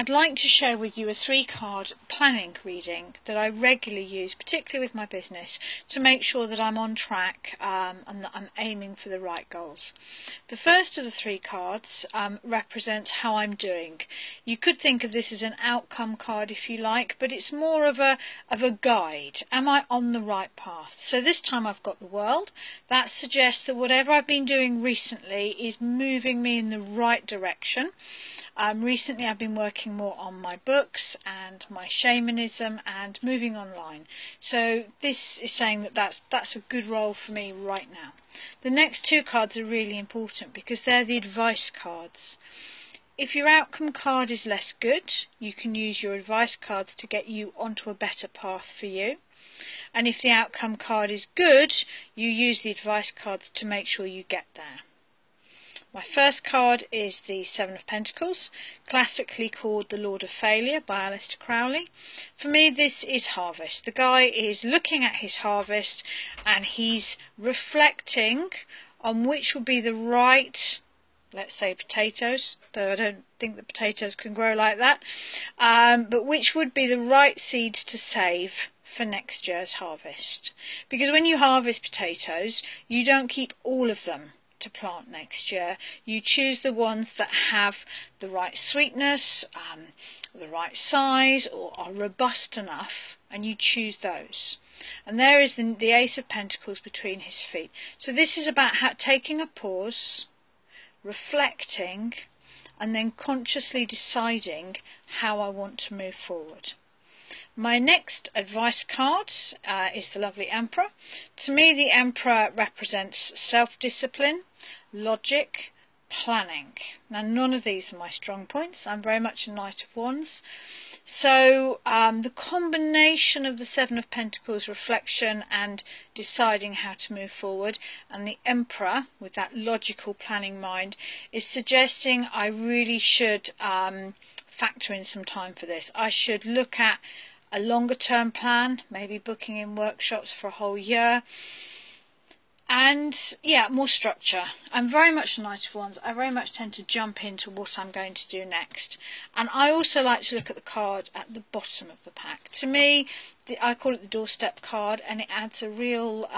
I'd like to share with you a 3-card planning reading that I regularly use, particularly with my business, to make sure that I'm on track and that I'm aiming for the right goals. The first of the 3 cards represents how I'm doing. You could think of this as an outcome card if you like, but it's more of a guide. Am I on the right path? So this time I've got the world. That suggests that whatever I've been doing recently is moving me in the right direction. Recently I've been working more on my books and my shamanism and moving online. So this is saying that that's a good role for me right now. The next 2 cards are really important because they're the advice cards. If your outcome card is less good, you can use your advice cards to get you onto a better path for you. And if the outcome card is good, you use the advice cards to make sure you get there. My first card is the 7 of Pentacles, classically called the Lord of Failure by Aleister Crowley. For me, this is harvest. The guy is looking at his harvest and he's reflecting on which will be the right, let's say potatoes, though I don't think that potatoes can grow like that, but which would be the right seeds to save for next year's harvest. Because when you harvest potatoes, you don't keep all of them to plant next year. You choose the ones that have the right sweetness, the right size, or are robust enough, and you choose those. And there is the Ace of Pentacles between his feet. So this is about taking a pause, reflecting, and then consciously deciding how I want to move forward. My next advice card is the lovely Emperor. To me, the Emperor represents self-discipline, logic, planning. Now, none of these are my strong points. I'm very much a Knight of Wands. So the combination of the 7 of Pentacles, reflection and deciding how to move forward, and the Emperor with that logical planning mind is suggesting I really should factor in some time for this. I should look at a longer term plan, maybe booking in workshops for a whole year, and yeah, more structure. I'm very much a Knight of Wands. I very much tend to jump into what I'm going to do next, and I also like to look at the card at the bottom of the pack. To me, I call it the doorstep card, and it adds a real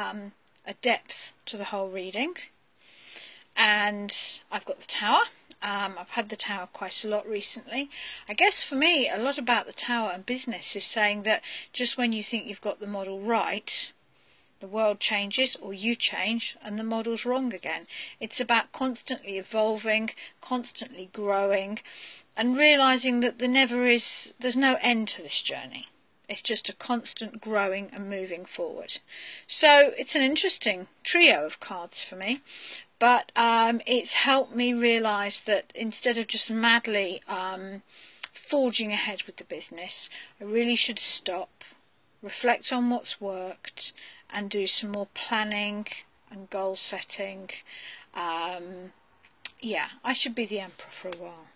a depth to the whole reading. And I've got the Tower. I've had the Tower quite a lot recently. I guess for me, a lot about the Tower and business is saying that just when you think you've got the model right, the world changes or you change and the model's wrong again. It's about constantly evolving, constantly growing, and realising that there's no end to this journey. It's just a constant growing and moving forward. So it's an interesting trio of cards for me. But it's helped me realise that instead of just madly forging ahead with the business, I really should stop, reflect on what's worked, and do some more planning and goal setting. Yeah, I should be the Emperor for a while.